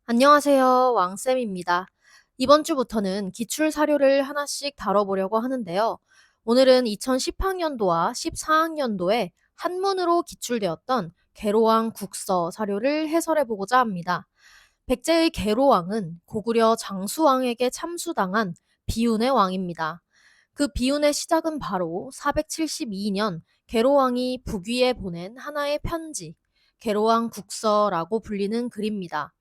안녕하세요. 왕쌤입니다. 이번 주부터는 기출 사료를 하나씩 다뤄보려고 하는데요. 오늘은 2010학년도와 14학년도에 한문으로 기출되었던 계로왕 국서 사료를 해설해보고자 합니다. 백제의 계로왕은 고구려 장수왕에게 참수당한 비운의 왕입니다. 그 비운의 시작은 바로 472년 계로왕이 북위에 보낸 하나의 편지, 계로왕 국서라고 불리는 글입니다.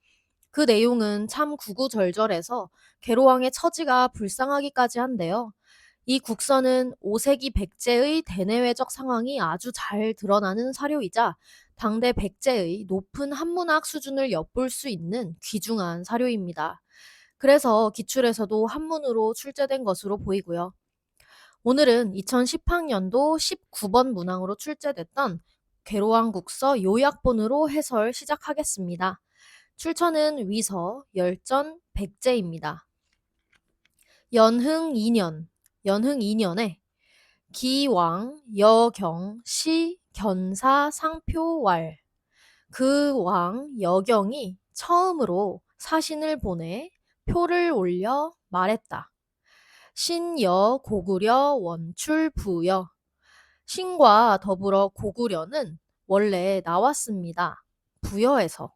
그 내용은 참 구구절절해서 계로왕의 처지가 불쌍하기까지 한데요. 이 국서는 5세기 백제의 대내외적 상황이 아주 잘 드러나는 사료이자 당대 백제의 높은 한문학 수준을 엿볼 수 있는 귀중한 사료입니다. 그래서 기출에서도 한문으로 출제된 것으로 보이고요. 오늘은 2010학년도 19번 문항으로 출제됐던 계로왕 국서 요약본으로 해설 시작하겠습니다. 출처는 위서, 열전, 백제입니다. 연흥 2년, 연흥 2년에 기왕, 여경, 시, 견사, 상표왈. 그 왕, 여경이 처음으로 사신을 보내 표를 올려 말했다. 신여, 고구려, 원출, 부여. 신과 더불어 고구려는 원래 나왔습니다. 부여에서.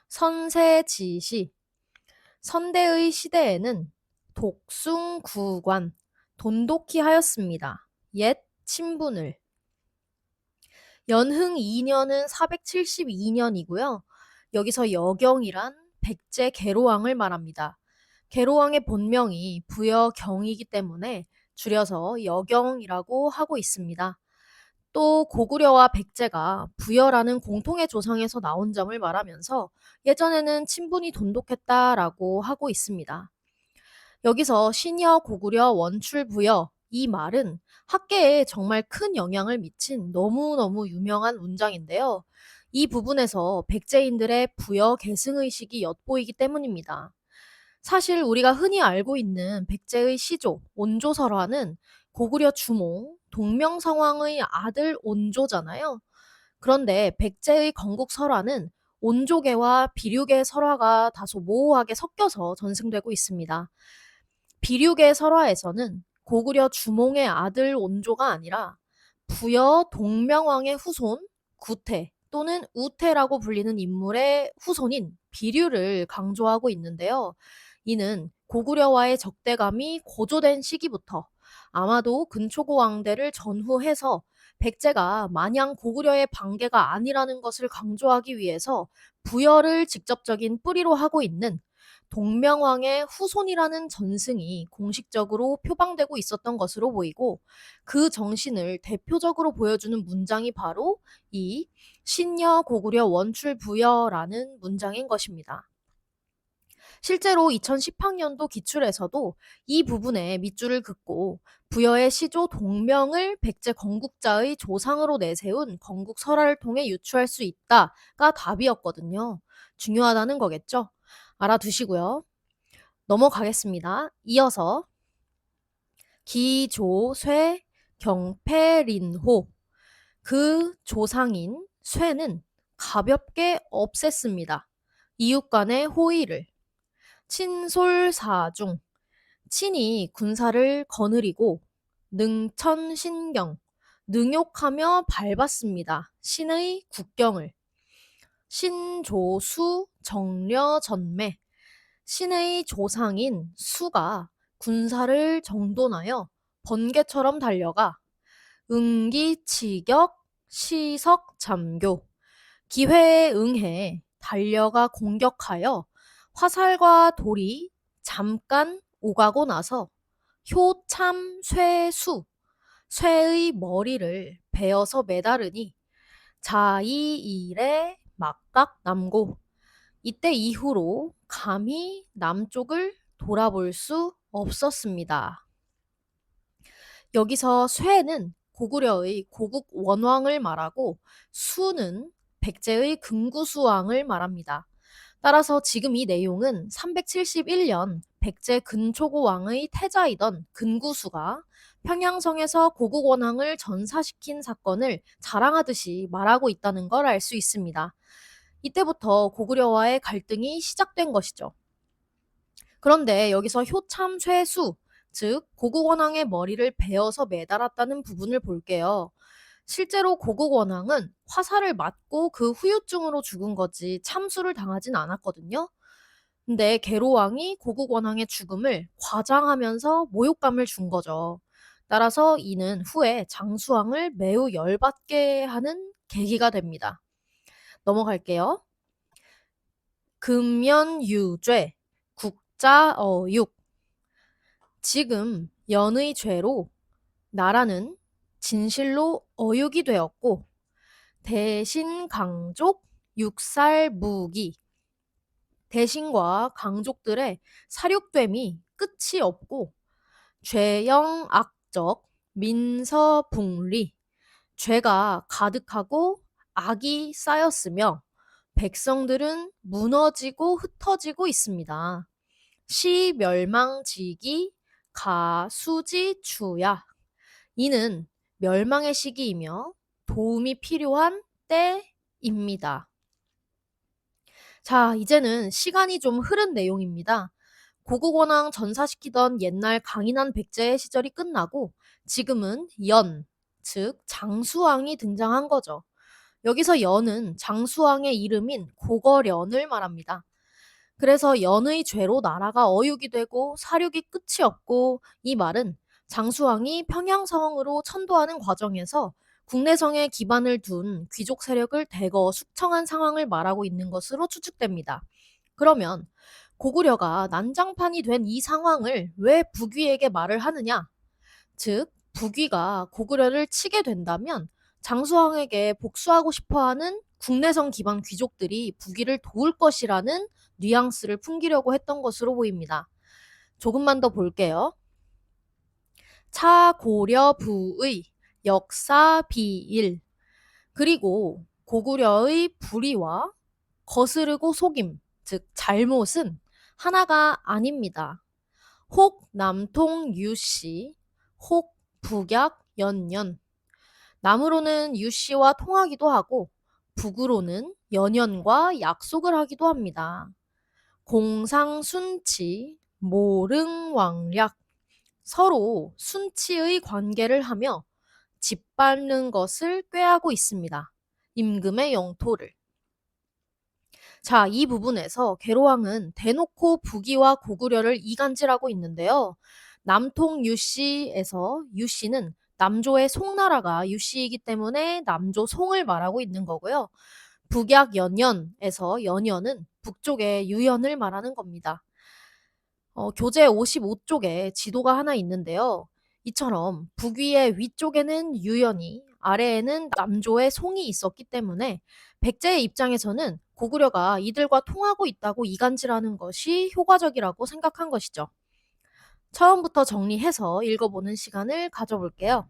선세지시. 선대의 시대에는 독숭구관, 돈독히 하였습니다. 옛 친분을. 연흥 2년은 472년이고요. 여기서 여경이란 백제 계로왕을 말합니다. 계로왕의 본명이 부여경이기 때문에 줄여서 여경이라고 하고 있습니다. 또 고구려와 백제가 부여라는 공통의 조상에서 나온 점을 말하면서 예전에는 친분이 돈독했다라고 하고 있습니다. 여기서 신여, 고구려, 원출, 부여 이 말은 학계에 정말 큰 영향을 미친 너무너무 유명한 문장인데요. 이 부분에서 백제인들의 부여 계승의식이 엿보이기 때문입니다. 사실 우리가 흔히 알고 있는 백제의 시조, 온조설화는 고구려 주몽, 동명성왕의 아들 온조잖아요. 그런데 백제의 건국설화는 온조계와 비류계 설화가 다소 모호하게 섞여서 전승되고 있습니다. 비류계 설화에서는 고구려 주몽의 아들 온조가 아니라 부여 동명왕의 후손 구태 또는 우태라고 불리는 인물의 후손인 비류를 강조하고 있는데요. 이는 고구려와의 적대감이 고조된 시기부터 아마도 근초고 왕대를 전후해서 백제가 마냥 고구려의 반계가 아니라는 것을 강조하기 위해서 부여를 직접적인 뿌리로 하고 있는 동명왕의 후손이라는 전승이 공식적으로 표방되고 있었던 것으로 보이고 그 정신을 대표적으로 보여주는 문장이 바로 이 신여 고구려 원출 부여라는 문장인 것입니다. 실제로 2010학년도 기출에서도 이 부분에 밑줄을 긋고 부여의 시조 동명을 백제 건국자의 조상으로 내세운 건국설화를 통해 유추할 수 있다가 답이었거든요. 중요하다는 거겠죠? 알아두시고요. 넘어가겠습니다. 이어서 기조, 쇠, 경패, 린호. 그 조상인 쇠는 가볍게 없앴습니다. 이웃 간의 호의를. 친솔사중. 친히 군사를 거느리고 능천신경. 능욕하며 밟았습니다. 신의 국경을. 신조수, 정려, 전매. 신의 조상인 수가 군사를 정돈하여 번개처럼 달려가 응기치격 시석잠교 기회에 응해 달려가 공격하여 화살과 돌이 잠깐 오가고 나서 효참 쇠수 쇠의 머리를 베어서 매다르니 자이일에 막각 남고 이때 이후로 감히 남쪽을 돌아볼 수 없었습니다. 여기서 쇠는 고구려의 고국 원왕을 말하고 수는 백제의 금구수왕을 말합니다. 따라서 지금 이 내용은 371년 백제 근초고 왕의 태자이던 근구수가 평양성에서 고국 원왕을 전사시킨 사건을 자랑하듯이 말하고 있다는 걸 알 수 있습니다. 이때부터 고구려와의 갈등이 시작된 것이죠. 그런데 여기서 효참쇠수, 즉 고국 원왕의 머리를 베어서 매달았다는 부분을 볼게요. 실제로 고국 원왕은 화살을 맞고 그 후유증으로 죽은 거지 참수를 당하진 않았거든요. 근데 계로왕이 고국 원왕의 죽음을 과장하면서 모욕감을 준 거죠. 따라서 이는 후에 장수왕을 매우 열받게 하는 계기가 됩니다. 넘어갈게요. 금연유죄, 국자어육. 지금 연의 죄로 나라는 진실로 어육이 되었고 대신 강족 육살무기, 대신과 강족들의 사륙됨이 끝이 없고 죄영 악적 민서붕리, 죄가 가득하고 악이 쌓였으며 백성들은 무너지고 흩어지고 있습니다. 시멸망지기 가수지추야. 이는 멸망의 시기이며 도움이 필요한 때입니다. 자, 이제는 시간이 좀 흐른 내용입니다. 고국원왕 전사시키던 옛날 강인한 백제의 시절이 끝나고 지금은 연, 즉 장수왕이 등장한 거죠. 여기서 연은 장수왕의 이름인 고거련을 말합니다. 그래서 연의 죄로 나라가 어육이 되고 사륙이 끝이 없고, 이 말은 장수왕이 평양성으로 천도하는 과정에서 국내성에 기반을 둔 귀족 세력을 대거 숙청한 상황을 말하고 있는 것으로 추측됩니다. 그러면 고구려가 난장판이 된 이 상황을 왜 북위에게 말을 하느냐? 즉, 북위가 고구려를 치게 된다면 장수왕에게 복수하고 싶어하는 국내성 기반 귀족들이 북위를 도울 것이라는 뉘앙스를 풍기려고 했던 것으로 보입니다. 조금만 더 볼게요. 차고려부의 역사 비일, 그리고 고구려의 불의와 거스르고 속임, 즉 잘못은 하나가 아닙니다. 혹 남통 유씨, 혹 북약 연년. 남으로는 유씨와 통하기도 하고 북으로는 연연과 약속을 하기도 합니다. 공상순치, 모릉왕략. 서로 순치의 관계를 하며 짓밟는 것을 꾀하고 있습니다. 임금의 영토를. 자, 이 부분에서 계로왕은 대놓고 북위와 고구려를 이간질하고 있는데요. 남통 유씨에서 유씨는 남조의 송나라가 유씨이기 때문에 남조 송을 말하고 있는 거고요. 북약 연연에서 연연은 북쪽의 유연을 말하는 겁니다. 교재 55쪽에 지도가 하나 있는데요. 이처럼 북위의 위쪽에는 유연이, 아래에는 남조의 송이 있었기 때문에 백제의 입장에서는 고구려가 이들과 통하고 있다고 이간질하는 것이 효과적이라고 생각한 것이죠. 처음부터 정리해서 읽어보는 시간을 가져볼게요.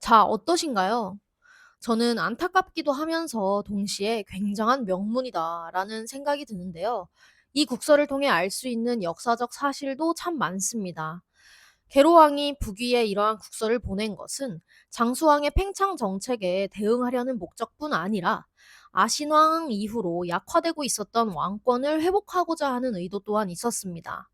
자, 어떠신가요? 저는 안타깝기도 하면서 동시에 굉장한 명문이다라는 생각이 드는데요. 이 국서를 통해 알 수 있는 역사적 사실도 참 많습니다. 계로왕이 북위에 이러한 국서를 보낸 것은 장수왕의 팽창 정책에 대응하려는 목적뿐 아니라 아신왕 이후로 약화되고 있었던 왕권을 회복하고자 하는 의도 또한 있었습니다.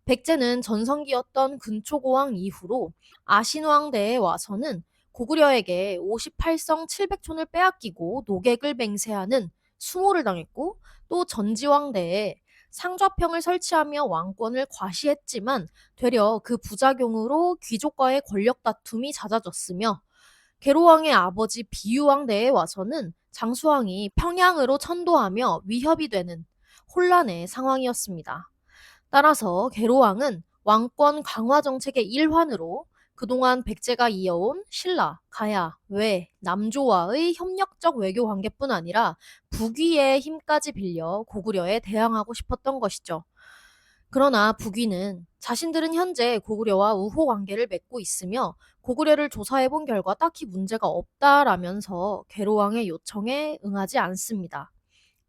백제는 전성기였던 근초고왕 이후로 아신왕대에 와서는 고구려에게 58성 700촌을 빼앗기고 노객을 맹세하는 수모를 당했고, 또 전지왕대에 상좌평을 설치하며 왕권을 과시했지만 되려 그 부작용으로 귀족과의 권력 다툼이 잦아졌으며, 계로왕의 아버지 비유왕대에 와서는 장수왕이 평양으로 천도하며 위협이 되는 혼란의 상황이었습니다. 따라서 계로왕은 왕권 강화 정책의 일환으로 그동안 백제가 이어온 신라, 가야, 외, 남조와의 협력적 외교 관계뿐 아니라 북위의 힘까지 빌려 고구려에 대항하고 싶었던 것이죠. 그러나 북위는 자신들은 현재 고구려와 우호 관계를 맺고 있으며 고구려를 조사해 본 결과 딱히 문제가 없다라면서 계로왕의 요청에 응하지 않습니다.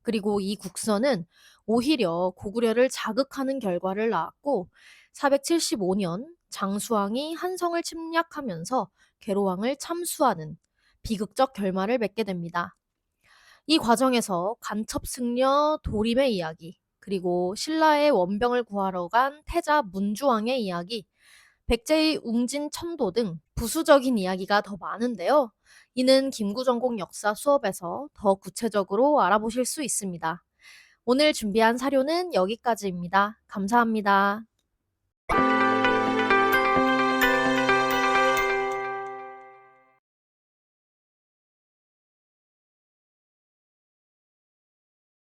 그리고 이 국선은 오히려 고구려를 자극하는 결과를 낳았고 475년 장수왕이 한성을 침략하면서 계로왕을 참수하는 비극적 결말을 맺게 됩니다. 이 과정에서 간첩 승려 도림의 이야기, 그리고 신라의 원병을 구하러 간 태자 문주왕의 이야기, 백제의 웅진 천도 등 부수적인 이야기가 더 많은데요. 이는 김구전공 역사 수업에서 더 구체적으로 알아보실 수 있습니다. 오늘 준비한 사료는 여기까지입니다. 감사합니다.